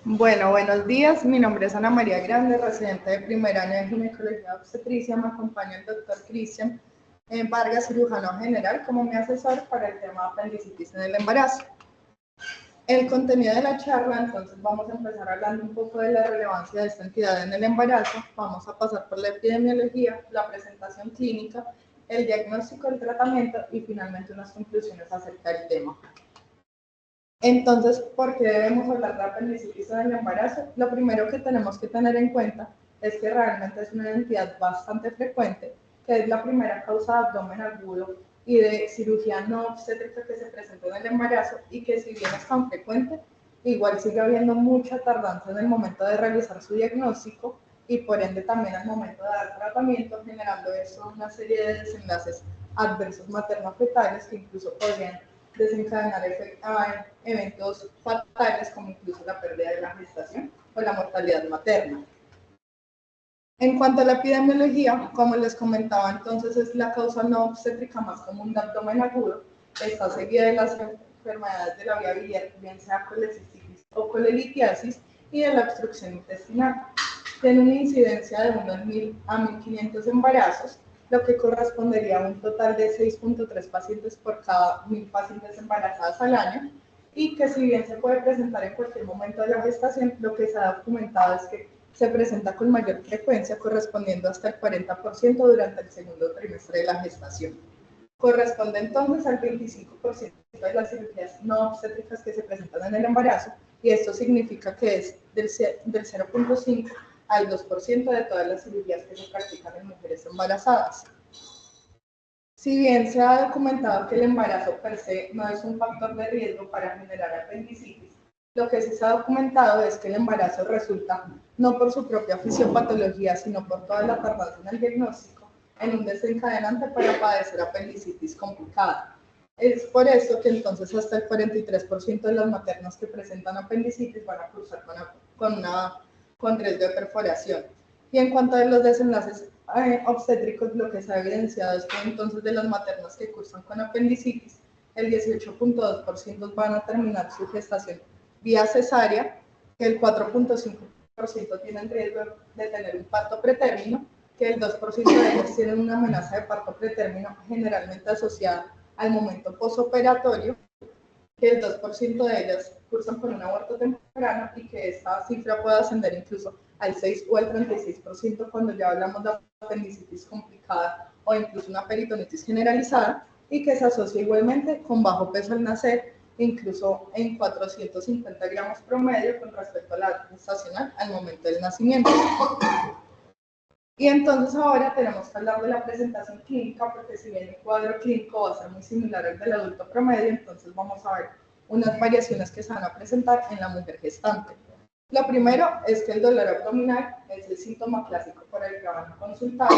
Bueno, buenos días. Mi nombre es Ana María Grande, residente de primer año de ginecología obstetricia. Me acompaña el doctor Cristian Vargas, cirujano general, como mi asesor para el tema de apendicitis en el embarazo. El contenido de la charla, entonces vamos a empezar hablando un poco de la relevancia de esta entidad en el embarazo. Vamos a pasar por la epidemiología, la presentación clínica, el diagnóstico, el tratamiento y finalmente unas conclusiones acerca del tema. Entonces, ¿por qué debemos hablar de apendicitis en el embarazo? Lo primero que tenemos que tener en cuenta es que realmente es una entidad bastante frecuente, que es la primera causa de abdomen agudo y de cirugía no obstétrica que se presenta en el embarazo y que si bien es tan frecuente, igual sigue habiendo mucha tardanza en el momento de realizar su diagnóstico y por ende también al momento de dar tratamiento, generando eso una serie de desenlaces adversos materno-fetales que incluso podrían desencadenar eventos fatales como incluso la pérdida de la gestación o la mortalidad materna. En cuanto a la epidemiología, como les comentaba, entonces es la causa no obstétrica más común de abdomen agudo, está seguida de las enfermedades de la vía biliar, bien sea colecistitis o colelitiasis, y de la obstrucción intestinal. Tiene una incidencia de 1 en 1000 a 1500 embarazos, lo que correspondería a un total de 6.3 pacientes por cada 1000 pacientes embarazadas al año, y que si bien se puede presentar en cualquier momento de la gestación, lo que se ha documentado es que se presenta con mayor frecuencia, correspondiendo hasta el 40% durante el segundo trimestre de la gestación. Corresponde entonces al 25% de las cirugías no obstétricas que se presentan en el embarazo, y esto significa que es del 0.5 al 2% de todas las cirugías que se practican en mujeres embarazadas. Si bien se ha documentado que el embarazo per se no es un factor de riesgo para generar apendicitis, lo que sí se ha documentado es que el embarazo resulta, no por su propia fisiopatología, sino por toda la tardanza en el diagnóstico, en un desencadenante para padecer apendicitis complicada. Es por eso que entonces hasta el 43% de las maternas que presentan apendicitis van a cursar con riesgo de perforación. Y en cuanto a los desenlaces obstétricos, lo que se ha evidenciado es que entonces de las maternas que cursan con apendicitis, el 18.2% van a terminar su gestación vía cesárea, que el 4.5% tienen riesgo de tener un parto pretérmino, que el 2% de ellos tienen una amenaza de parto pretérmino generalmente asociada al momento posoperatorio, que el 2% de ellas cursan con un aborto temprano y que esta cifra puede ascender incluso al 6 o al 36% cuando ya hablamos de apendicitis complicada o incluso una peritonitis generalizada, y que se asocia igualmente con bajo peso al nacer, incluso en 450 gramos promedio con respecto a la edad gestacional al momento del nacimiento. Y entonces ahora tenemos que hablar de la presentación clínica, porque si bien el cuadro clínico va a ser muy similar al del adulto promedio, entonces vamos a ver unas variaciones que se van a presentar en la mujer gestante. Lo primero es que el dolor abdominal es el síntoma clásico por el que van a consultar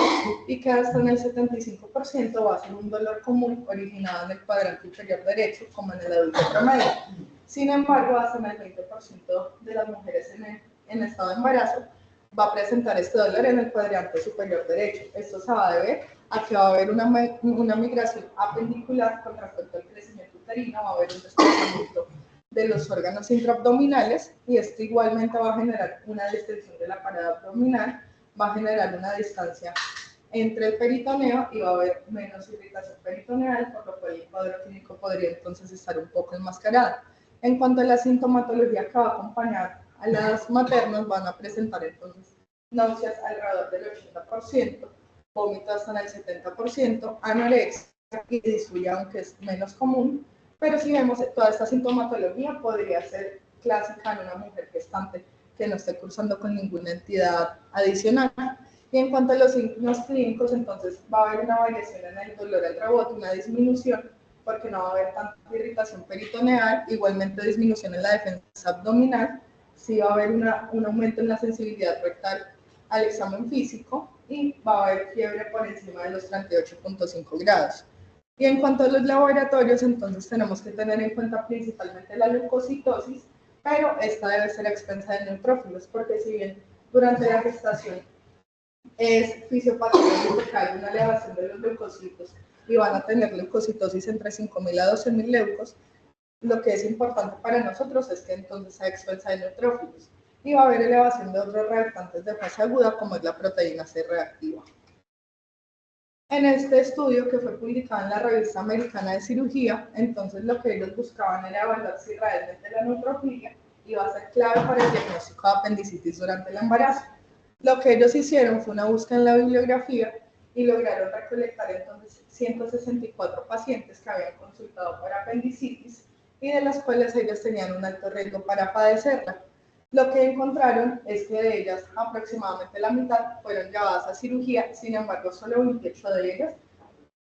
y que hasta en el 75% va a ser un dolor común originado en el cuadrante inferior derecho, como en el adulto promedio. Sin embargo, hasta en el 20% de las mujeres en estado de embarazo va a presentar este dolor en el cuadrante superior derecho. Esto se va a deber a que va a haber una migración apendicular con respecto al crecimiento uterino, va a haber un desplazamiento de los órganos intraabdominales, y esto igualmente va a generar una distensión de la pared abdominal, va a generar una distancia entre el peritoneo y va a haber menos irritación peritoneal, por lo cual el cuadro clínico podría entonces estar un poco enmascarado. En cuanto a la sintomatología que va a acompañar a las maternas, van a presentar entonces náuseas alrededor del 80%, vómito hasta en el 70%, anorexia y disfuria, aunque es menos común, pero si vemos toda esta sintomatología podría ser clásica en una mujer gestante que no esté cursando con ninguna entidad adicional. Y en cuanto a los signos clínicos, entonces va a haber una variación en el dolor al rebote, una disminución, porque no va a haber tanta irritación peritoneal, igualmente disminución en la defensa abdominal, sí va a haber un aumento en la sensibilidad rectal al examen físico, y va a haber fiebre por encima de los 38.5 grados. Y en cuanto a los laboratorios, entonces tenemos que tener en cuenta principalmente la leucocitosis, pero esta debe ser a expensa de neutrófilos, porque si bien durante la gestación es fisiopatológico que hay una elevación de los leucocitos y van a tener leucocitosis entre 5.000 a 12.000 leucos, lo que es importante para nosotros es que entonces sea expensa de neutrófilos y va a haber elevación de otros reactantes de fase aguda como es la proteína C reactiva. En este estudio que fue publicado en la revista americana de cirugía, entonces lo que ellos buscaban era evaluar si realmente la neutrofilia iba a ser clave para el diagnóstico de apendicitis durante el embarazo. Lo que ellos hicieron fue una búsqueda en la bibliografía y lograron recolectar entonces 164 pacientes que habían consultado para apendicitis y de las cuales ellos tenían un alto riesgo para padecerla. Lo que encontraron es que de ellas aproximadamente la mitad fueron llevadas a cirugía, sin embargo solo 28 de ellas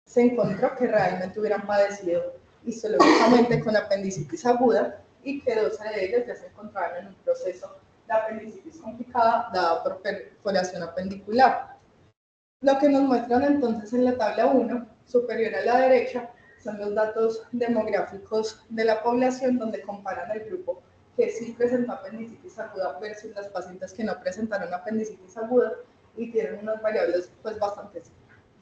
se encontró que realmente hubieran padecido histológicamente con apendicitis aguda y que 12 de ellas ya se encontraban en un proceso de apendicitis complicada dada por perforación apendicular. Lo que nos muestran entonces en la tabla 1, superior a la derecha, son los datos demográficos de la población donde comparan el grupo que sí presentó apendicitis aguda versus las pacientes que no presentaron apendicitis aguda y tienen unas variables pues bastante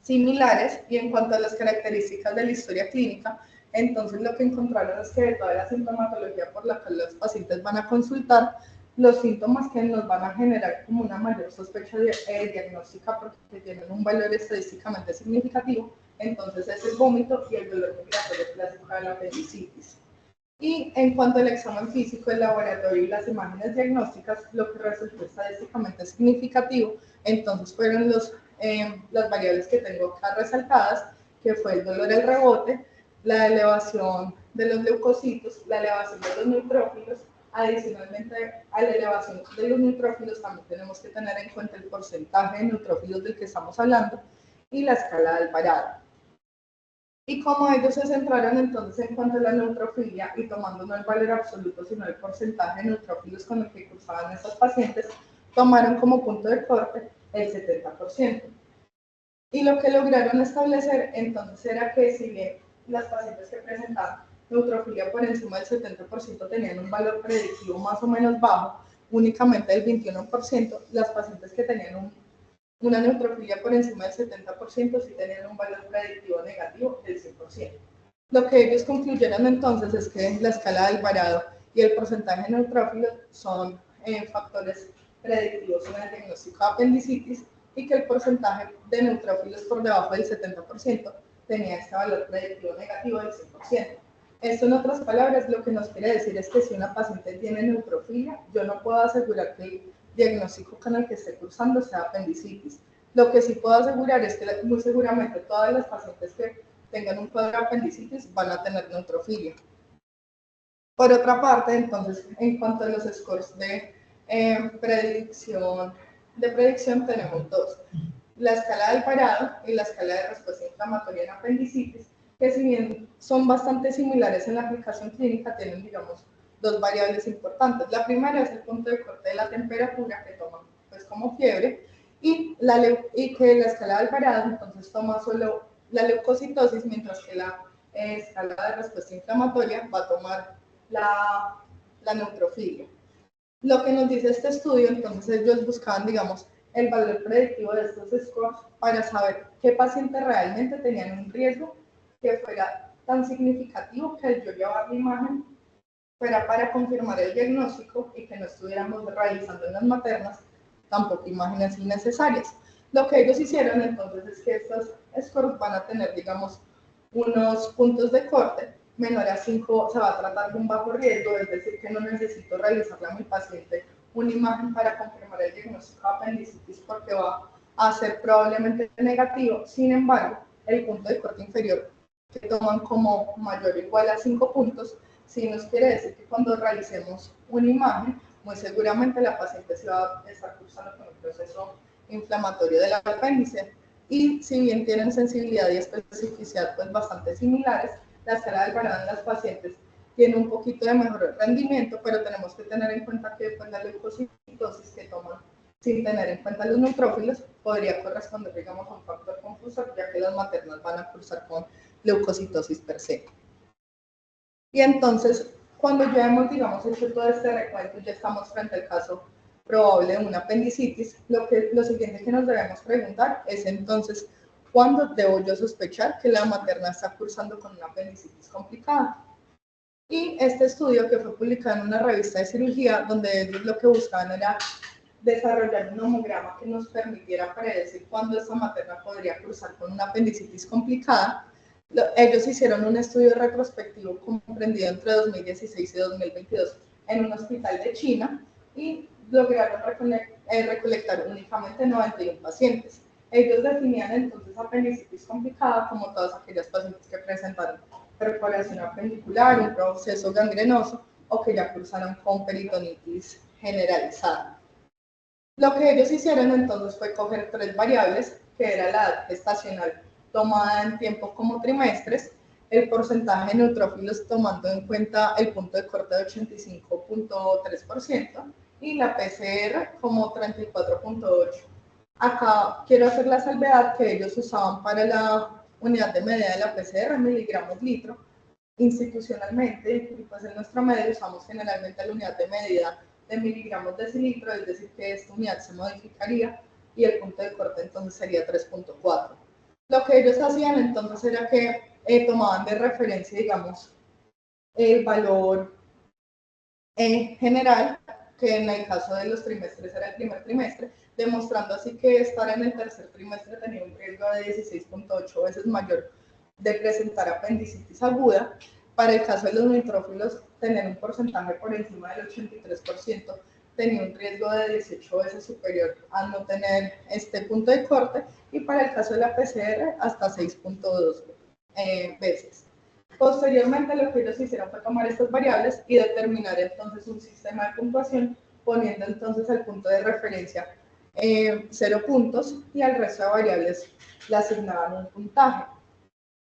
similares. Y en cuanto a las características de la historia clínica, entonces lo que encontraron es que de toda la sintomatología por la que los pacientes van a consultar, los síntomas que nos van a generar como una mayor sospecha diagnóstica porque tienen un valor estadísticamente significativo, entonces es el vómito y el dolor migratorio clásico de la apendicitis. Y en cuanto al examen físico, el laboratorio y las imágenes diagnósticas, lo que resultó estadísticamente significativo, entonces fueron las variables que tengo acá resaltadas, que fue el dolor al rebote, la elevación de los leucocitos, la elevación de los neutrófilos. Adicionalmente a la elevación de los neutrófilos también tenemos que tener en cuenta el porcentaje de neutrófilos del que estamos hablando y la escala de Alvarado. Y como ellos se centraron entonces en cuanto a la neutrofilia y tomando no el valor absoluto sino el porcentaje de neutrófilos con el que cursaban estos pacientes, tomaron como punto de corte el 70%. Y lo que lograron establecer entonces era que si bien las pacientes que presentaban neutrofilia por encima del 70% tenían un valor predictivo más o menos bajo, únicamente del 21%, las pacientes que tenían una neutrofilia por encima del 70% sí tenían un valor predictivo negativo del 100%. Lo que ellos concluyeron entonces es que la escala de Alvarado y el porcentaje de neutrófilos son factores predictivos en el diagnóstico de apendicitis y que el porcentaje de neutrófilos por debajo del 70% tenía este valor predictivo negativo del 100%. Esto, en otras palabras, lo que nos quiere decir es que si una paciente tiene neutrofilia, yo no puedo asegurar que el diagnóstico con el que esté cursando sea apendicitis. Lo que sí puedo asegurar es que muy seguramente todas las pacientes que tengan un cuadro de apendicitis van a tener neutrofilia. Por otra parte, entonces, en cuanto a los scores de predicción tenemos dos: la escala de Alvarado y la escala de respuesta inflamatoria en apendicitis, que si bien son bastante similares en la aplicación clínica, tienen, digamos, dos variables importantes. La primera es el punto de corte de la temperatura que toman pues como fiebre y que la escala de Alvarado entonces toma solo la leucocitosis, mientras que la escala de respuesta inflamatoria va a tomar la neutrofilia. Lo que nos dice este estudio, entonces ellos buscaban, digamos, el valor predictivo de estos scores para saber qué pacientes realmente tenían un riesgo que fuera tan significativo que el yo llevar la imagen fuera para confirmar el diagnóstico y que no estuviéramos realizando en las maternas tampoco imágenes innecesarias. Lo que ellos hicieron entonces es que estos scores van a tener, digamos, unos puntos de corte menor a 5, se va a tratar de un bajo riesgo, es decir, que no necesito realizarle a mi paciente una imagen para confirmar el diagnóstico de apendicitis porque va a ser probablemente negativo. Sin embargo, el punto de corte inferior que toman como mayor o igual a 5 puntos, sí nos quiere decir que cuando realicemos una imagen, muy seguramente la paciente se va a estar cursando con un proceso inflamatorio del apéndice. Y si bien tienen sensibilidad y especificidad pues bastante similares, la escala de Alvarado en las pacientes tiene un poquito de mejor rendimiento, pero tenemos que tener en cuenta que pues, la leucocitosis que toman sin tener en cuenta los neutrófilos podría corresponder, digamos, a un factor confusor, ya que las maternas van a cursar con leucocitosis per se. Y entonces, cuando ya hemos, digamos, hecho todo este recuento, ya estamos frente al caso probable de una apendicitis, lo siguiente que nos debemos preguntar es entonces, ¿cuándo debo yo sospechar que la materna está cursando con una apendicitis complicada? Y este estudio, que fue publicado en una revista de cirugía, donde ellos lo que buscaban era desarrollar un homograma que nos permitiera predecir cuándo esta materna podría cruzar con una apendicitis complicada. Ellos hicieron un estudio retrospectivo comprendido entre 2016 y 2022 en un hospital de China y lograron recolectar únicamente 91 pacientes. Ellos definían entonces apendicitis complicada como todas aquellas pacientes que presentaron perforación apendicular, un proceso gangrenoso o que ya cruzaron con peritonitis generalizada. Lo que ellos hicieron entonces fue coger 3 variables, que era la edad gestacional tomada en tiempo como trimestres, el porcentaje de neutrófilos tomando en cuenta el punto de corte de 85.3% y la PCR como 34.8%. Acá quiero hacer la salvedad que ellos usaban para la unidad de medida de la PCR miligramos litro. Institucionalmente, y pues en nuestro medio usamos generalmente la unidad de medida de miligramos decilitro, es decir, que esta unidad se modificaría y el punto de corte entonces sería 3.4. Lo que ellos hacían entonces era que tomaban de referencia, digamos, el valor general, que en el caso de los trimestres era el primer trimestre, demostrando así que estar en el tercer trimestre tenía un riesgo de 16.8 veces mayor de presentar apendicitis aguda. Para el caso de los neutrófilos, tener un porcentaje por encima del 83% tenía un riesgo de 18 veces superior a no tener este punto de corte, y para el caso de la PCR hasta 6.2 veces. Posteriormente, lo que ellos hicieron fue tomar estas variables y determinar entonces un sistema de puntuación, poniendo entonces el punto de referencia 0 puntos y al resto de variables le asignaban un puntaje.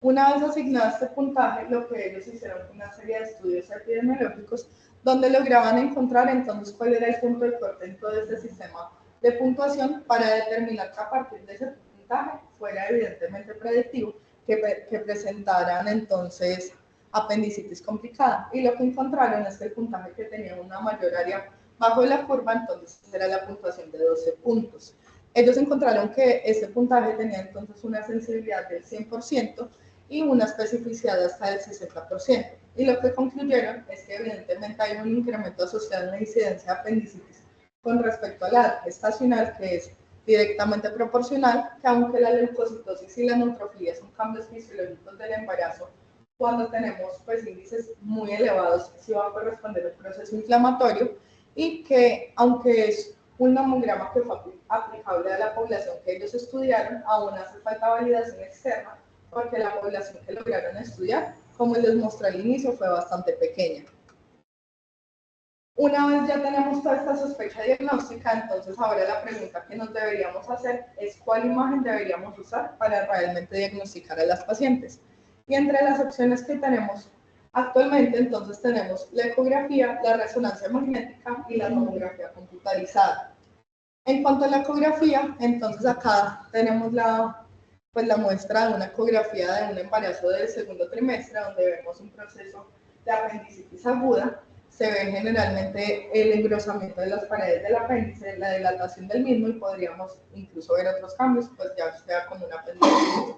Una vez asignado este puntaje, lo que ellos hicieron fue una serie de estudios epidemiológicos donde lograban encontrar entonces cuál era el punto de corte en todo este sistema de puntuación para determinar que a partir de ese puntaje fuera evidentemente predictivo que presentaran entonces apendicitis complicada. Y lo que encontraron es que el puntaje que tenía una mayor área bajo la curva, entonces era la puntuación de 12 puntos. Ellos encontraron que ese puntaje tenía entonces una sensibilidad del 100% y una especificidad hasta del 60%. Y lo que concluyeron es que evidentemente hay un incremento asociado en la incidencia de apendicitis con respecto a la edad gestacional, que es directamente proporcional, que aunque la leucocitosis y la neutrofilia son cambios fisiológicos del embarazo, cuando tenemos pues índices muy elevados sí va a corresponder a un proceso inflamatorio, y que aunque es un mamograma que fue aplicable a la población que ellos estudiaron, aún hace falta validación externa porque la población que lograron estudiar, como les mostré al inicio, fue bastante pequeña. Una vez ya tenemos toda esta sospecha diagnóstica, entonces ahora la pregunta que nos deberíamos hacer es cuál imagen deberíamos usar para realmente diagnosticar a las pacientes. Y entre las opciones que tenemos actualmente, entonces tenemos la ecografía, la resonancia magnética y la tomografía computarizada. En cuanto a la ecografía, entonces acá tenemos la muestra de una ecografía de un embarazo del segundo trimestre, donde vemos un proceso de apendicitis aguda. Se ve generalmente el engrosamiento de las paredes del apéndice, la dilatación del mismo, y podríamos incluso ver otros cambios, pues ya sea como una apendicitis.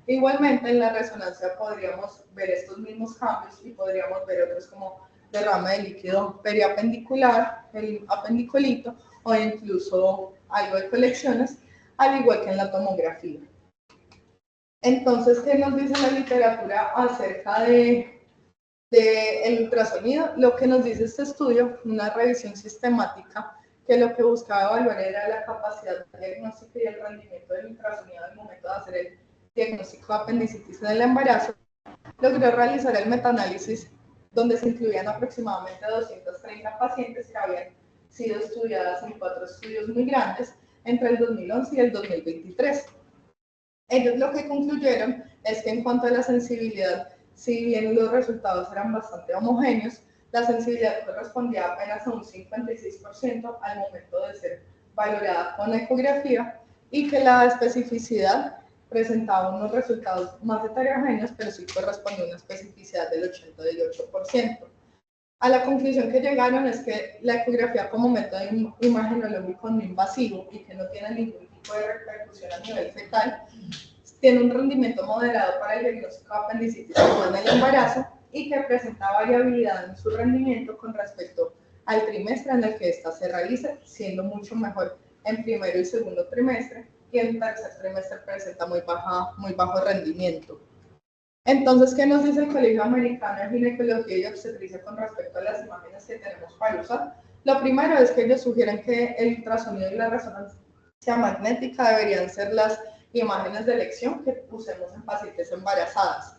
Igualmente en la resonancia podríamos ver estos mismos cambios y podríamos ver otros como derrame de líquido periapendicular, el apendiculito o incluso algo de colecciones, al igual que en la tomografía. Entonces, ¿qué nos dice la literatura acerca del ultrasonido? Lo que nos dice este estudio, una revisión sistemática, que lo que buscaba evaluar era la capacidad diagnóstica y el rendimiento del ultrasonido al momento de hacer el diagnóstico de apendicitis en el embarazo, logró realizar el metaanálisis donde se incluían aproximadamente 230 pacientes que habían sido estudiadas en 4 estudios muy grandes entre el 2011 y el 2023. Ellos lo que concluyeron es que en cuanto a la sensibilidad, si bien los resultados eran bastante homogéneos, la sensibilidad correspondía apenas a un 56% al momento de ser valorada con ecografía, y que la especificidad presentaba unos resultados más heterogéneos, pero sí corresponde a una especificidad del 88%. A la conclusión que llegaron es que la ecografía como método imagenológico no invasivo y que no tiene ningún tipo de repercusión a nivel fetal, tiene un rendimiento moderado para el diagnóstico de apendicitis en el embarazo, y que presenta variabilidad en su rendimiento con respecto al trimestre en el que ésta se realice, siendo mucho mejor en primero y segundo trimestre, y en tercer trimestre presenta muy bajo rendimiento. Entonces, ¿qué nos dice el Colegio Americano de Ginecología y Obstetricia con respecto a las imágenes que tenemos para usar? Lo primero es que ellos sugieren que el ultrasonido y la resonancia magnética deberían ser las imágenes de elección que usemos en pacientes embarazadas.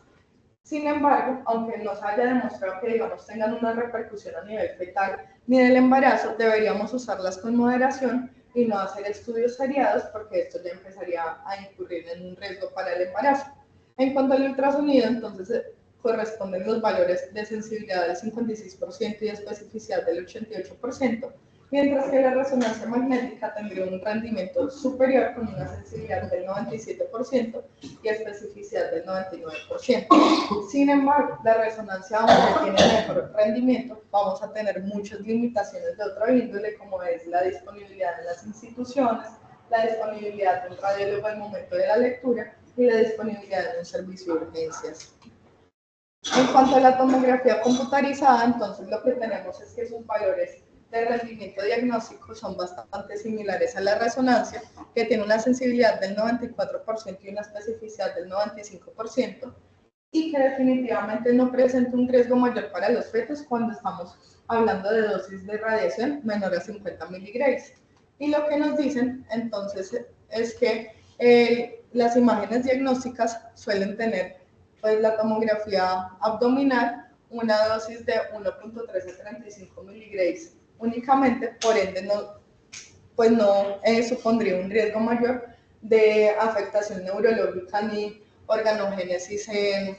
Sin embargo, aunque no se haya demostrado que, digamos, tengan una repercusión a nivel fetal ni del embarazo, deberíamos usarlas con moderación y no hacer estudios seriados, porque esto ya empezaría a incurrir en un riesgo para el embarazo. En cuanto al ultrasonido, entonces corresponden los valores de sensibilidad del 56% y de especificidad del 88%, mientras que la resonancia magnética tendría un rendimiento superior con una sensibilidad del 97% y especificidad del 99%. Sin embargo, la resonancia, aunque tiene mejor rendimiento, vamos a tener muchas limitaciones de otra índole, como es la disponibilidad en las instituciones, la disponibilidad de un radiólogo al momento de la lectura y la disponibilidad de un servicio de urgencias. En cuanto a la tomografía computarizada, entonces lo que tenemos es que sus valores de rendimiento diagnóstico son bastante similares a la resonancia, que tiene una sensibilidad del 94% y una especificidad del 95%, y que definitivamente no presenta un riesgo mayor para los fetos cuando estamos hablando de dosis de radiación menor a 50 miligrados. Y lo que nos dicen entonces es que las imágenes diagnósticas suelen tener, pues, la tomografía abdominal, una dosis de 1.13 a 35 miligrados únicamente, por ende no supondría un riesgo mayor de afectación neurológica ni organogénesis en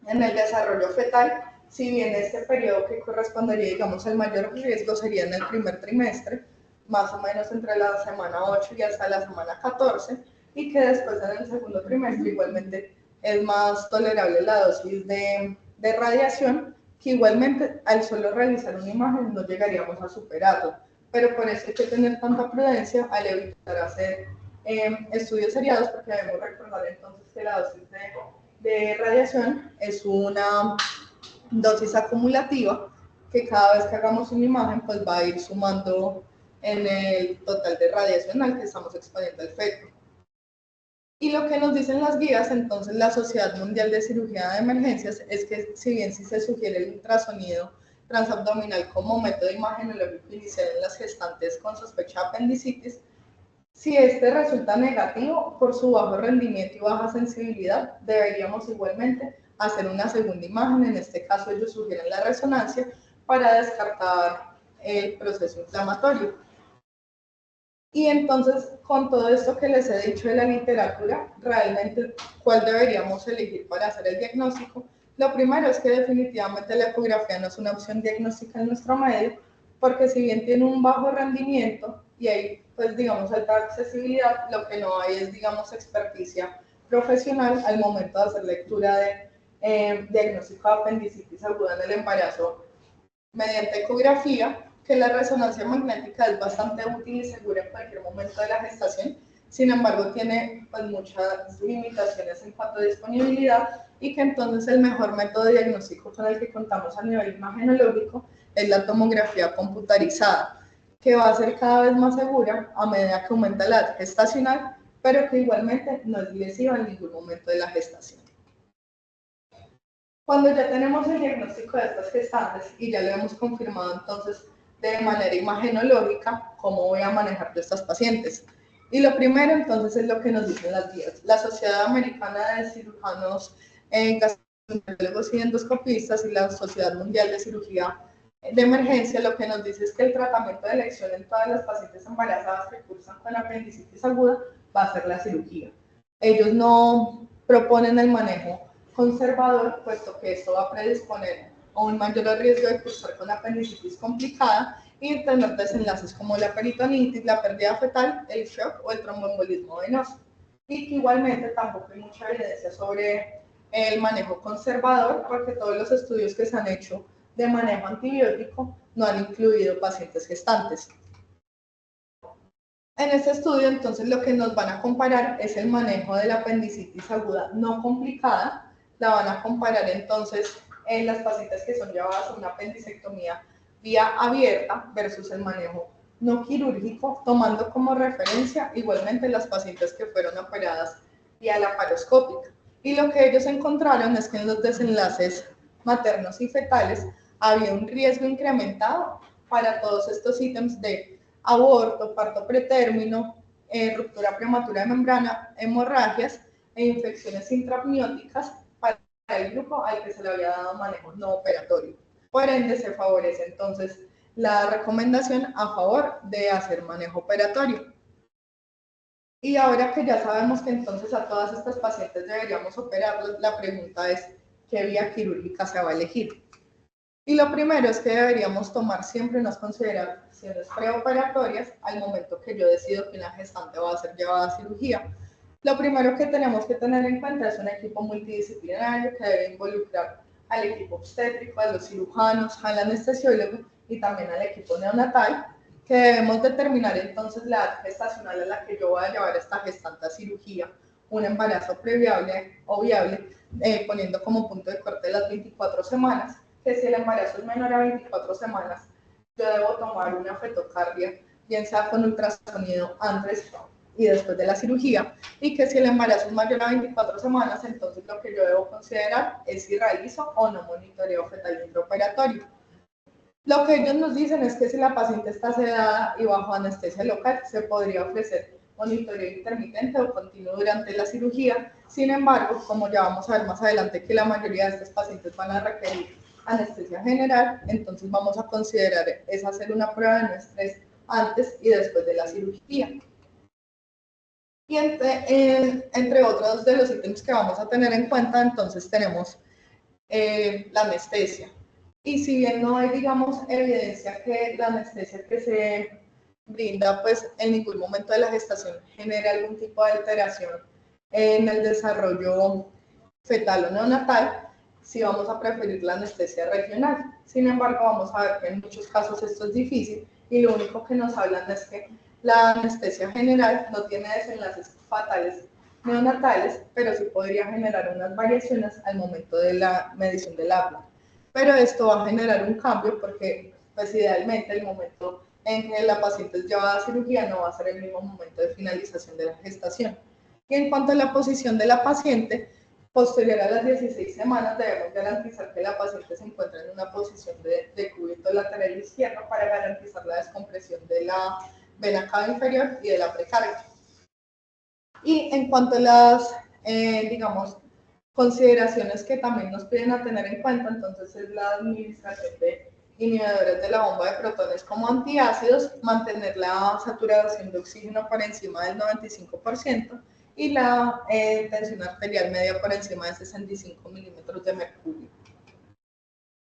el desarrollo fetal, si bien este periodo que correspondería, digamos, al mayor riesgo sería en el primer trimestre, más o menos entre la semana 8 y hasta la semana 14, y que después en el segundo trimestre igualmente es más tolerable la dosis de radiación, que igualmente al solo realizar una imagen no llegaríamos a superarlo. Pero por eso hay que tener tanta prudencia al evitar hacer estudios seriados, porque debemos recordar entonces que la dosis de radiación es una dosis acumulativa que cada vez que hagamos una imagen pues va a ir sumando en el total de radiación al que estamos exponiendo al feto. Y lo que nos dicen las guías, entonces, la Sociedad Mundial de Cirugía de Emergencias, es que si bien sí se sugiere el ultrasonido transabdominal como método imagenológico inicial en las gestantes con sospecha de apendicitis, si este resulta negativo por su bajo rendimiento y baja sensibilidad, deberíamos igualmente hacer una segunda imagen. En este caso ellos sugieren la resonancia para descartar el proceso inflamatorio. Y entonces, con todo esto que les he dicho de la literatura, realmente, ¿cuál deberíamos elegir para hacer el diagnóstico? Lo primero es que definitivamente la ecografía no es una opción diagnóstica en nuestro medio, porque si bien tiene un bajo rendimiento y hay, pues, digamos, alta accesibilidad, lo que no hay es, digamos, experticia profesional al momento de hacer lectura de diagnóstico de apendicitis aguda en el embarazo mediante ecografía, que la resonancia magnética es bastante útil y segura en cualquier momento de la gestación. Sin embargo, tiene, pues, muchas limitaciones en cuanto a disponibilidad, y que entonces el mejor método de diagnóstico con el que contamos a nivel imagenológico es la tomografía computarizada, que va a ser cada vez más segura a medida que aumenta la edad gestacional, pero que igualmente no es lesiva en ningún momento de la gestación. Cuando ya tenemos el diagnóstico de estas gestantes y ya lo hemos confirmado entonces de manera imagenológica, ¿cómo voy a manejar yo estas pacientes? Y lo primero entonces es lo que nos dicen las guías. La Sociedad Americana de Cirujanos Gastroenterólogos y Endoscopistas y la Sociedad Mundial de Cirugía de Emergencia lo que nos dice es que el tratamiento de elección en todas las pacientes embarazadas que cursan con apendicitis aguda va a ser la cirugía. Ellos no proponen el manejo conservador, puesto que esto va a predisponer a un mayor riesgo de cursar con apendicitis complicada y tener desenlaces como la peritonitis, la pérdida fetal, el shock o el tromboembolismo venoso. Y que igualmente tampoco hay mucha evidencia sobre el manejo conservador, porque todos los estudios que se han hecho de manejo antibiótico no han incluido pacientes gestantes. En este estudio, entonces, lo que nos van a comparar es el manejo de la apendicitis aguda no complicada. La van a comparar entonces las pacientes que son llevadas a una apendicectomía vía abierta versus el manejo no quirúrgico, tomando como referencia igualmente las pacientes que fueron operadas vía laparoscópica. Y lo que ellos encontraron es que en los desenlaces maternos y fetales había un riesgo incrementado para todos estos ítems de aborto, parto pretérmino, ruptura prematura de membrana, hemorragias e infecciones intraamnióticas para el grupo al que se le había dado manejo no operatorio. Por ende, se favorece entonces la recomendación a favor de hacer manejo operatorio. Y ahora que ya sabemos que entonces a todas estas pacientes deberíamos operarlas, la pregunta es, ¿qué vía quirúrgica se va a elegir? Y lo primero es que deberíamos tomar siempre unas consideraciones preoperatorias al momento que yo decido que una gestante va a ser llevada a cirugía. Lo primero que tenemos que tener en cuenta es un equipo multidisciplinario que debe involucrar al equipo obstétrico, a los cirujanos, al anestesiólogo y también al equipo neonatal, que debemos determinar entonces la edad gestacional a la que yo voy a llevar a esta gestante a cirugía, un embarazo previable o viable, poniendo como punto de corte las 24 semanas, que si el embarazo es menor a 24 semanas, yo debo tomar una fetocardia, bien sea con ultrasonido antes y después de la cirugía, y que si el embarazo es mayor a 24 semanas, entonces lo que yo debo considerar es si realizo o no monitoreo fetal intraoperatorio. Lo que ellos nos dicen es que si la paciente está sedada y bajo anestesia local, se podría ofrecer monitoreo intermitente o continuo durante la cirugía. Sin embargo, como ya vamos a ver más adelante que la mayoría de estas pacientes van a requerir anestesia general, entonces vamos a considerar es hacer una prueba de no estrés antes y después de la cirugía. Y entre otros de los ítems que vamos a tener en cuenta, entonces tenemos la anestesia. Y si bien no hay, digamos, evidencia que la anestesia que se brinda, pues en ningún momento de la gestación genere algún tipo de alteración en el desarrollo fetal o neonatal, sí vamos a preferir la anestesia regional. Sin embargo, vamos a ver que en muchos casos esto es difícil y lo único que nos hablan es que la anestesia general no tiene desenlaces fatales neonatales, pero sí podría generar unas variaciones al momento de la medición del habla. Pero esto va a generar un cambio porque, pues idealmente, el momento en que la paciente es llevada a cirugía no va a ser el mismo momento de finalización de la gestación. Y en cuanto a la posición de la paciente, posterior a las 16 semanas debemos garantizar que la paciente se encuentre en una posición de cúbito lateral izquierdo para garantizar la descompresión de la vena cava inferior y de la precarga. Y en cuanto a las, digamos, consideraciones que también nos piden a tener en cuenta, entonces es la administración de inhibidores de la bomba de protones como antiácidos, mantener la saturación de oxígeno por encima del 95% y la tensión arterial media por encima de 65 milímetros de mercurio.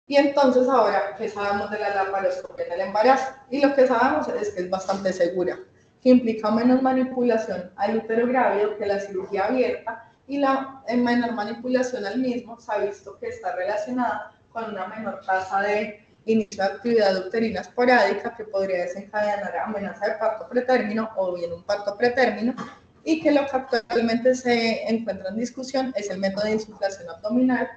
Y entonces ahora, ¿qué sabemos de la laparoscopia en el embarazo? Y lo que sabemos es que es bastante segura, que implica menos manipulación al útero grávido que la cirugía abierta y la menor manipulación al mismo se ha visto que está relacionada con una menor tasa de inicio de actividad uterina esporádica que podría desencadenar amenaza de parto pretérmino o bien un parto pretérmino y que lo que actualmente se encuentra en discusión es el método de insuflación abdominal,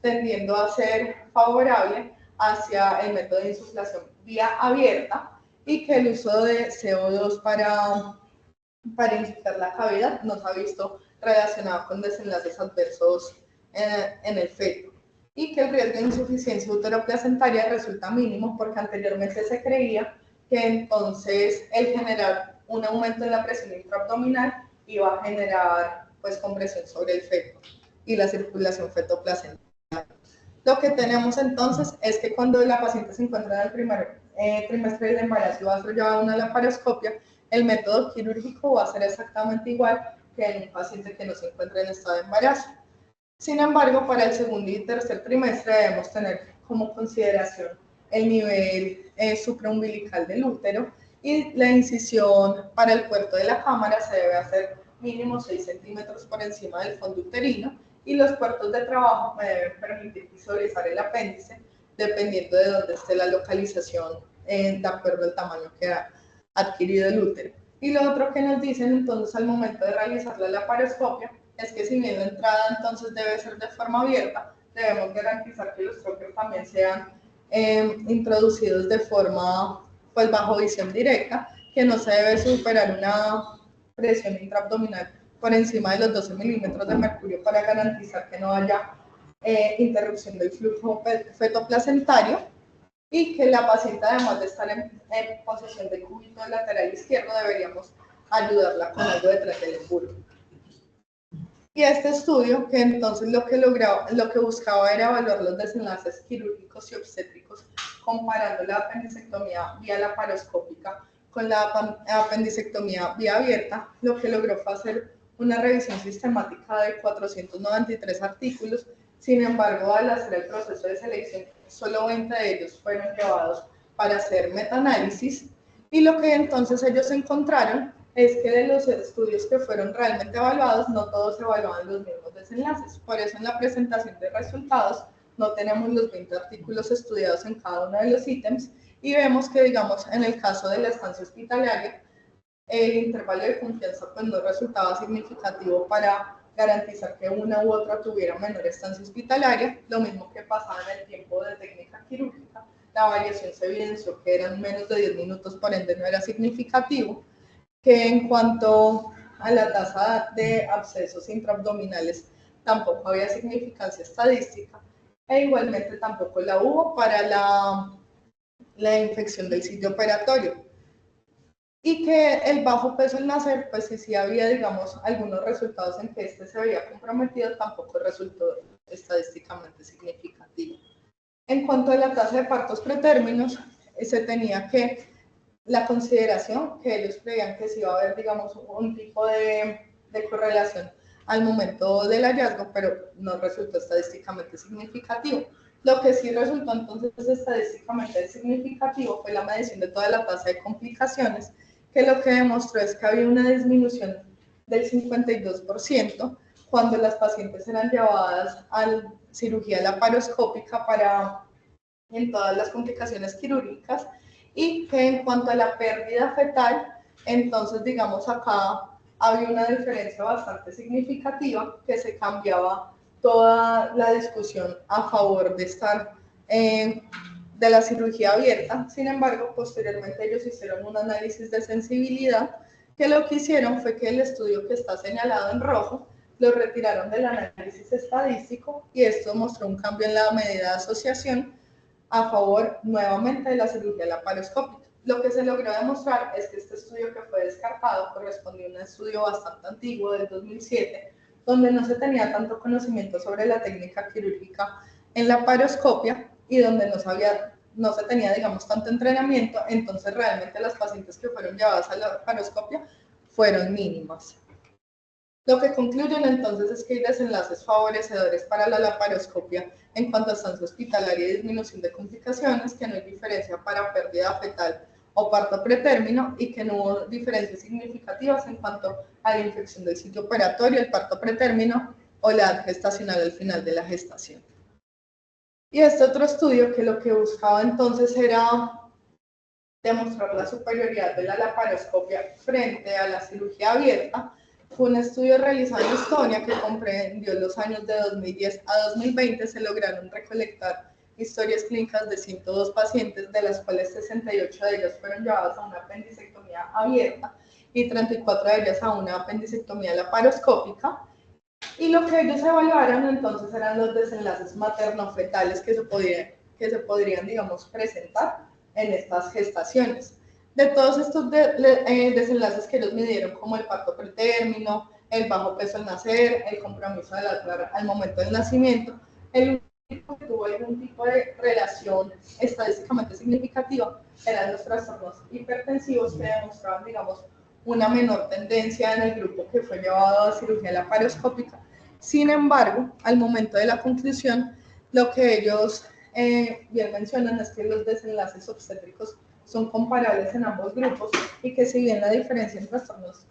tendiendo a ser favorable hacia el método de insuflación vía abierta y que el uso de CO2 para inflar la cavidad no se ha visto relacionado con desenlaces adversos en el feto y que el riesgo de insuficiencia uteroplacentaria resulta mínimo porque anteriormente se creía que entonces el generar un aumento en la presión intraabdominal iba a generar pues compresión sobre el feto y la circulación fetoplacentaria. Lo que tenemos entonces es que cuando la paciente se encuentra en el primer trimestre del embarazo y va a ser llevada a una laparoscopia, el método quirúrgico va a ser exactamente igual que en un paciente que no se encuentra en estado de embarazo. Sin embargo, para el segundo y tercer trimestre debemos tener como consideración el nivel supraumbilical del útero y la incisión para el puerto de la cámara se debe hacer mínimo 6 centímetros por encima del fondo uterino y los puertos de trabajo me deben permitir visualizar el apéndice dependiendo de dónde esté la localización de acuerdo al tamaño que ha adquirido el útero. Y lo otro que nos dicen entonces al momento de realizar la laparoscopia es que si bien la entrada entonces debe ser de forma abierta, debemos garantizar que los trockers también sean introducidos de forma, pues bajo visión directa, que no se debe superar una presión intraabdominal por encima de los 12 milímetros de mercurio para garantizar que no haya interrupción del flujo fetoplacentario, y que la paciente, además de estar en posición de cúbito lateral izquierdo, deberíamos ayudarla con algo detrás del emburo. Y este estudio, que entonces lo que buscaba era evaluar los desenlaces quirúrgicos y obstétricos comparando la apendicectomía vía laparoscópica con la apendicectomía vía abierta, lo que logró fue hacer una revisión sistemática de 493 artículos. Sin embargo, al hacer el proceso de selección, solo 20 de ellos fueron llevados para hacer metaanálisis, y lo que entonces ellos encontraron es que de los estudios que fueron realmente evaluados, no todos evaluaban los mismos desenlaces. Por eso en la presentación de resultados no tenemos los 20 artículos estudiados en cada uno de los ítems, y vemos que, digamos, en el caso de la estancia hospitalaria, el intervalo de confianza pues no resultaba significativo para garantizar que una u otra tuviera menor estancia hospitalaria. Lo mismo que pasaba en el tiempo de técnica quirúrgica, la variación se evidenció que eran menos de 10 minutos, por ende no era significativo. Que en cuanto a la tasa de abscesos intraabdominales tampoco había significancia estadística, e igualmente tampoco la hubo para la infección del sitio operatorio. Y que el bajo peso al nacer, pues sí había, digamos, algunos resultados en que este se veía comprometido, tampoco resultó estadísticamente significativo. En cuanto a la tasa de partos pretérminos, se tenía que la consideración que ellos creían que sí iba a haber, digamos, un tipo de correlación al momento del hallazgo, pero no resultó estadísticamente significativo. Lo que sí resultó entonces estadísticamente significativo fue la medición de toda la tasa de complicaciones, que lo que demostró es que había una disminución del 52% cuando las pacientes eran llevadas a cirugía laparoscópica en todas las complicaciones quirúrgicas, y que en cuanto a la pérdida fetal, entonces digamos acá había una diferencia bastante significativa, que se cambiaba toda la discusión a favor de estar de la cirugía abierta. Sin embargo, posteriormente ellos hicieron un análisis de sensibilidad, que lo que hicieron fue que el estudio que está señalado en rojo lo retiraron del análisis estadístico, y esto mostró un cambio en la medida de asociación a favor nuevamente de la cirugía laparoscópica. Lo que se logró demostrar es que este estudio que fue descartado correspondía a un estudio bastante antiguo del 2007, donde no se tenía tanto conocimiento sobre la técnica quirúrgica en laparoscopia y donde no se tenía, digamos, tanto entrenamiento. Entonces realmente las pacientes que fueron llevadas a la laparoscopia fueron mínimas. Lo que concluyen entonces es que hay desenlaces favorecedores para la laparoscopia en cuanto a estancia hospitalaria y disminución de complicaciones, que no hay diferencia para pérdida fetal o parto pretérmino, y que no hubo diferencias significativas en cuanto a la infección del sitio operatorio, el parto pretérmino o la edad gestacional al final de la gestación. Y este otro estudio, que lo que buscaba entonces era demostrar la superioridad de la laparoscopia frente a la cirugía abierta, fue un estudio realizado en Estonia que comprendió los años de 2010 a 2020. Se lograron recolectar historias clínicas de 102 pacientes, de las cuales 68 de ellas fueron llevadas a una apendicectomía abierta y 34 de ellas a una apendicectomía laparoscópica. Y lo que ellos evaluaron entonces eran los desenlaces materno-fetales que se podrían, digamos, presentar en estas gestaciones. De todos estos desenlaces que ellos midieron, como el parto pretérmino, el bajo peso al nacer, el compromiso de la clara al momento del nacimiento, el único que tuvo algún tipo de relación estadísticamente significativa eran los trastornos hipertensivos, que demostraban, digamos, una menor tendencia en el grupo que fue llevado a cirugía laparoscópica. Sin embargo, al momento de la conclusión, lo que ellos bien mencionan es que los desenlaces obstétricos son comparables en ambos grupos, y que si bien la diferencia en trastornos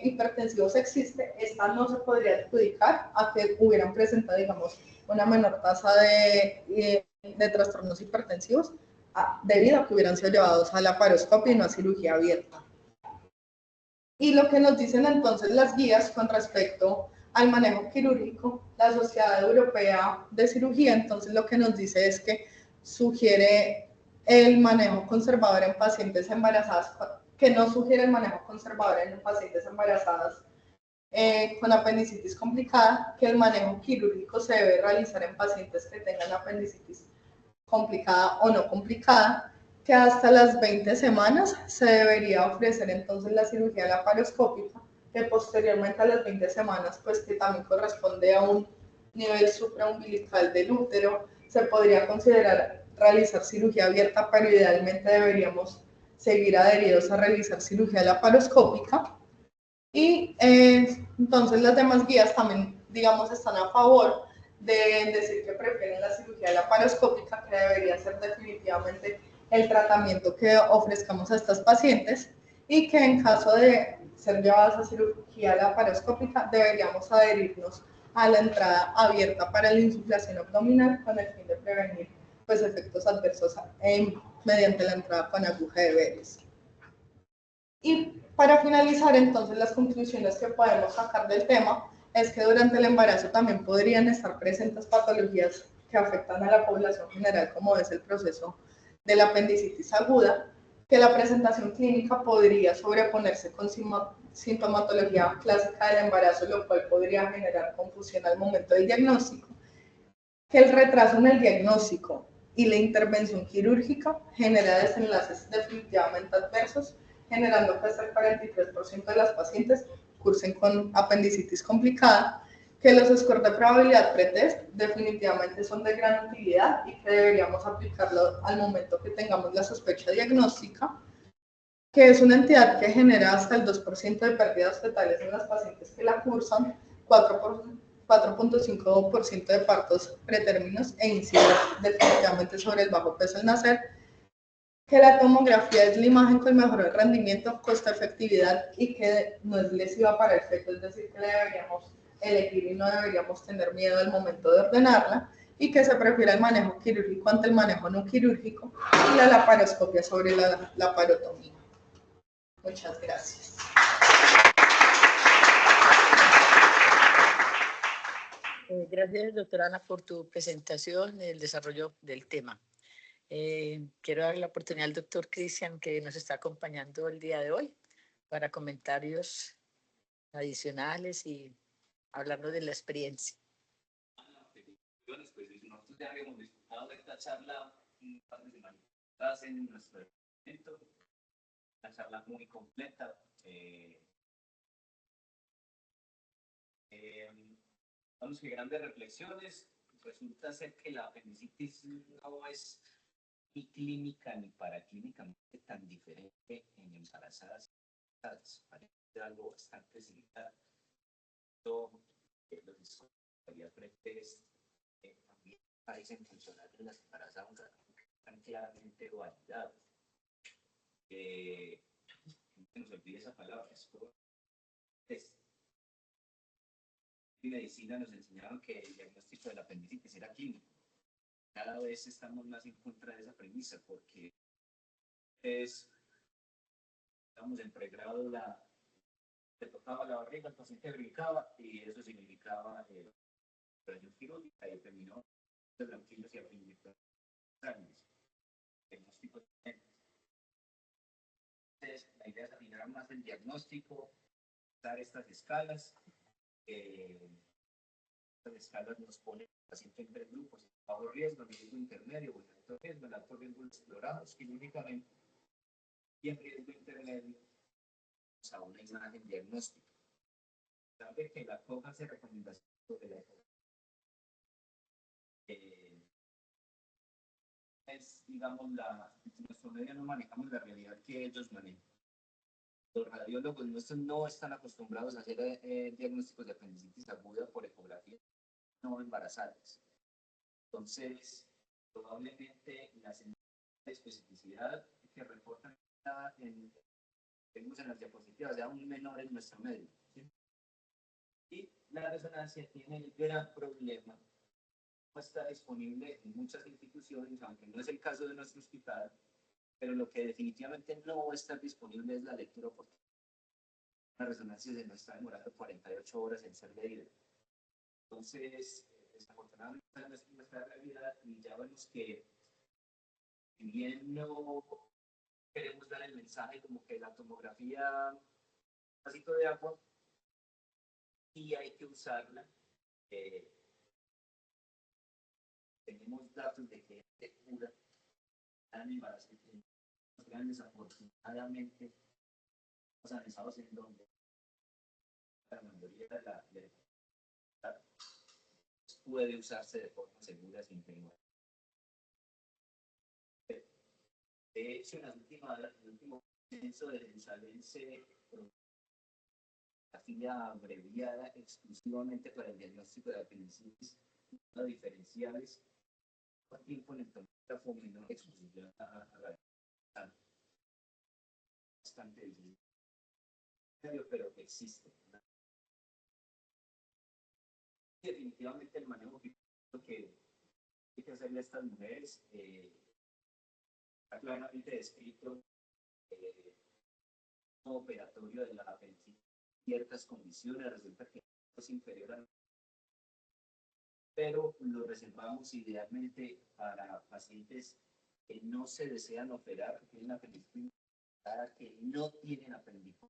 hipertensivos existe, esta no se podría adjudicar a que hubieran presentado, digamos, una menor tasa de trastornos hipertensivos debido a que hubieran sido llevados a laparoscopia y no a cirugía abierta. Y lo que nos dicen entonces las guías con respecto al manejo quirúrgico. La Sociedad Europea de Cirugía, entonces, lo que nos dice es que sugiere el manejo conservador en pacientes embarazadas, que no sugiere el manejo conservador en pacientes embarazadas con apendicitis complicada, que el manejo quirúrgico se debe realizar en pacientes que tengan apendicitis complicada o no complicada, que hasta las 20 semanas se debería ofrecer entonces la cirugía laparoscópica, que posteriormente a las 20 semanas, pues que también corresponde a un nivel supraumbilical del útero, se podría considerar realizar cirugía abierta, pero idealmente deberíamos seguir adheridos a realizar cirugía laparoscópica. Y entonces las demás guías también, digamos, están a favor de decir que prefieren la cirugía laparoscópica, que debería ser definitivamente el tratamiento que ofrezcamos a estas pacientes, y que en caso de ser llevadas a cirugía laparoscópica deberíamos adherirnos a la entrada abierta para la insuflación abdominal con el fin de prevenir pues, efectos adversos mediante la entrada con aguja de Behres. Y para finalizar, entonces, las conclusiones que podemos sacar del tema es que durante el embarazo también podrían estar presentes patologías que afectan a la población general, como es el proceso de la apendicitis aguda, que la presentación clínica podría sobreponerse con sintomatología clásica del embarazo, lo cual podría generar confusión al momento del diagnóstico, que el retraso en el diagnóstico y la intervención quirúrgica genera desenlaces definitivamente adversos, generando que hasta el 43% de las pacientes cursen con apendicitis complicada, que los scores de probabilidad pretest definitivamente son de gran utilidad y que deberíamos aplicarlo al momento que tengamos la sospecha diagnóstica, que es una entidad que genera hasta el 2% de pérdidas fetales en las pacientes que la cursan, 4.5% de partos pretérminos e incide definitivamente sobre el bajo peso al nacer, que la tomografía es la imagen con mejor rendimiento, costo-efectividad y que no es lesiva para el feto, es decir, que la deberíamos elegir y no deberíamos tener miedo al momento de ordenarla, y que se prefiere el manejo quirúrgico ante el manejo no quirúrgico y la laparoscopia sobre la laparotomía. Muchas gracias. Gracias, doctora Ana, por tu presentación y el desarrollo del tema. Quiero dar la oportunidad al doctor Cristian, que nos está acompañando el día de hoy, para comentarios adicionales y hablarnos de la experiencia. Pues nosotros ya habíamos disfrutado de esta charla un par de semanas en nuestro evento, una charla muy completa. Vamos que grandes reflexiones. Resulta ser que la apendicitis no es ni clínica ni paraclínicamente tan diferente en embarazadas. Parece algo bastante similar. Los discos pretest también parecen funcionar en las embarazadas, están claramente validados. No se nos olvide esa palabra, es en medicina nos enseñaron que el diagnóstico de la apendicitis era clínico. Cada vez estamos más en contra de esa premisa porque estamos en pregrado, se tocaba la barriga, el paciente brincaba y eso significaba operación quirúrgica y terminó de blanquillos y apendicitis. Diagnóstico. Entonces, la idea es afinar más el diagnóstico, dar estas escalas. Estas escalas nos ponen al paciente en tres grupos: bajo riesgo, riesgo intermedio, o el alto riesgo explorados quirúrgicamente, y en riesgo intermedio a una imagen diagnóstica. Sabe que la COJA se recomendación de la es, digamos, en nuestro medio no manejamos la realidad que ellos manejan. Los radiólogos nuestros no están acostumbrados a hacer diagnósticos de apendicitis aguda por ecografía no embarazadas. Entonces, probablemente la especificidad que reportan vemos en las diapositivas sea aún menor en nuestro medio. ¿Sí? Y la resonancia tiene el gran problema, no está disponible en muchas instituciones, aunque no es el caso de nuestro hospital, pero lo que definitivamente no va a estar disponible es la lectura oportuna. La resonancia se nos está demorando 48 horas en ser leída. Entonces, desafortunadamente, esa es nuestra realidad y ya vemos que, si bien no queremos dar el mensaje como que la tomografía, un vasito de agua, y hay que usarla. Tenemos datos de que se cura en embarazos grandes, afortunadamente, los analizados en donde la mayoría de la puede usarse de forma segura sin temor. De hecho, en el último censo de Jerusalén se hacía abreviada exclusivamente para el diagnóstico de apendicitis no diferenciales, por tiempo en el tomógrafo menor exposición a la bastante difícil, pero existe. Definitivamente el manejo que hay que hacerle a estas mujeres está claramente descrito como operatorio de la apendicitis ciertas condiciones, resulta que es inferior a, pero lo reservamos idealmente para pacientes que no se desean operar, que tienen apendicitis, que no tienen apendicitis,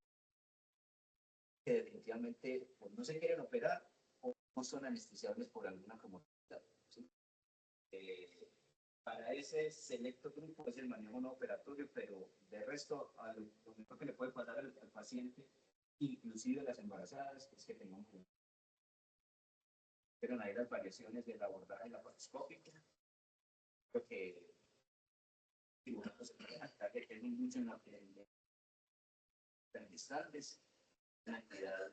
que definitivamente pues, no se quieren operar o no son anestesiables por alguna comodidad. ¿Sí? Para ese selecto grupo es el manejo no operatorio, pero de resto, lo mejor que le puede pasar al paciente, inclusive las embarazadas, es que tengan cuidado. Pero ahí las variaciones del abordaje laparoscópico, porque cirujanos se pueden actar que tienen mucho en la aprendizajes, una actividad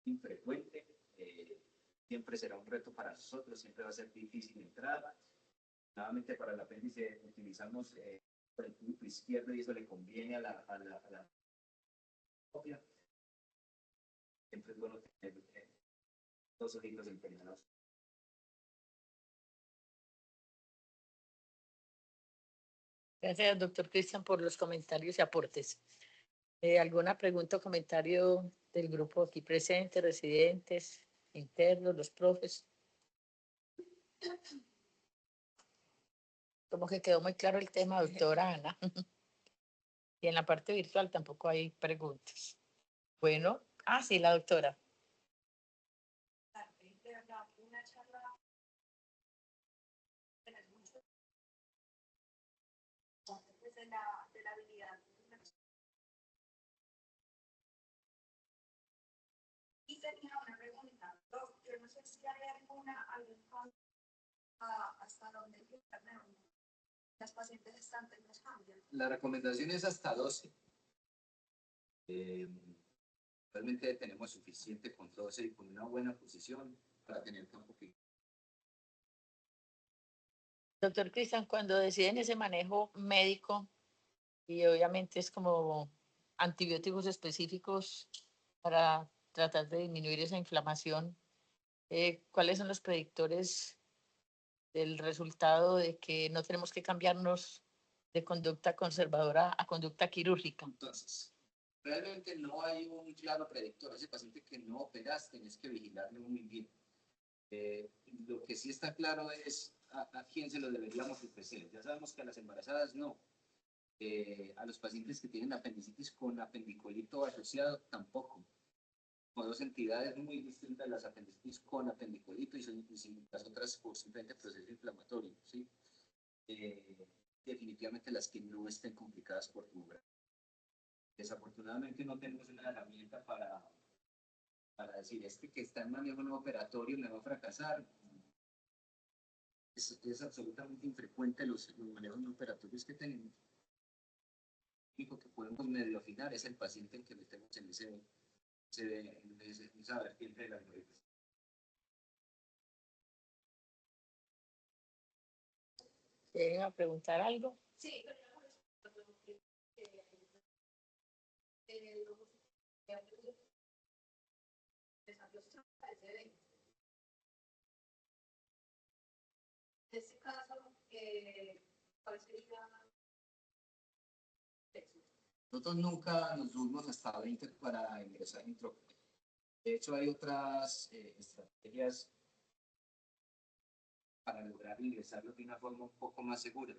infrecuente, siempre será un reto para nosotros, siempre va a ser difícil entrar. Nuevamente para el apéndice utilizamos por el tubo izquierdo y eso le conviene a la copia. Siempre es bueno tener dos ojitos empeñados. Gracias, doctor Cristian, por los comentarios y aportes. ¿Alguna pregunta o comentario del grupo aquí presente, residentes, internos, los profes? Como que quedó muy claro el tema, doctora Ana. Y en la parte virtual tampoco hay preguntas. Bueno, sí, la doctora. De la habilidad. Y tenía una pregunta, yo no sé si hay algún hasta donde las pacientes estantes nos cambian. La recomendación es hasta 12. Realmente tenemos suficiente con 12 y con una buena posición para tener campo fijo. Doctor Cristian, cuando deciden ese manejo médico, y obviamente es como antibióticos específicos para tratar de disminuir esa inflamación, ¿cuáles son los predictores del resultado de que no tenemos que cambiarnos de conducta conservadora a conducta quirúrgica? Entonces, realmente no hay un claro predictor. Ese paciente que no operas, tienes que vigilarlo muy bien. Lo que sí está claro es a quién se lo deberíamos ofrecer. Ya sabemos que a las embarazadas no. A los pacientes que tienen apendicitis con apendicolito asociado tampoco. Son dos entidades muy distintas, las apendicitis con apendicolito y las otras por simplemente proceso inflamatorio. ¿Sí? Definitivamente las que no estén complicadas por tumor. Desafortunadamente no tenemos una herramienta para decir que está en manejo no operatorio me va a fracasar. Es absolutamente infrecuente los manejos no operatorios que tenemos. Lo único que podemos medio afinar es el paciente en que metemos en esa vertiente de la algoritmo. ¿Quieren a preguntar algo? Sí, pero en este caso, ¿cuál sería? Nosotros nunca nos subimos hasta 20 para ingresar nitrógeno. De hecho, hay otras estrategias para lograr ingresarlo de una forma un poco más segura.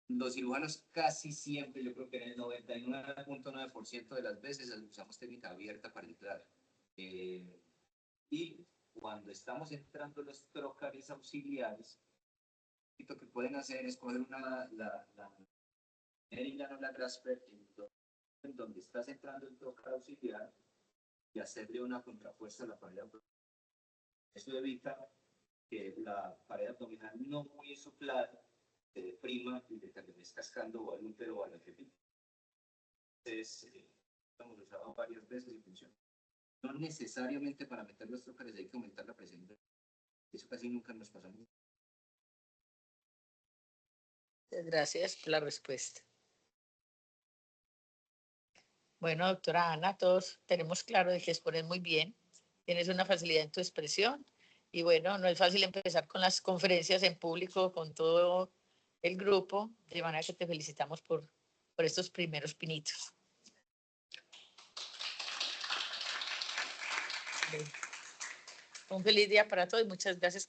Los cirujanos casi siempre, yo creo que en el 99.9% de las veces usamos técnica abierta para entrar. Y cuando estamos entrando los trocars auxiliares, lo que pueden hacer es coger la jeringa o la grasper en donde estás entrando el trocar auxiliar y hacerle una contrafuerza a la pared abdominal. Eso evita que la pared abdominal no muy soplada se deprima y le termines cascando o al útero o a la pepita. Entonces, hemos usado varias veces y funciona. No necesariamente para meter los trocares hay que aumentar la presión. Eso casi nunca nos pasa. Gracias por la respuesta. Bueno, doctora Ana, todos tenemos claro de que expones muy bien, tienes una facilidad en tu expresión y bueno, no es fácil empezar con las conferencias en público con todo el grupo, de manera que te felicitamos por estos primeros pinitos. Un feliz día para todos y muchas gracias.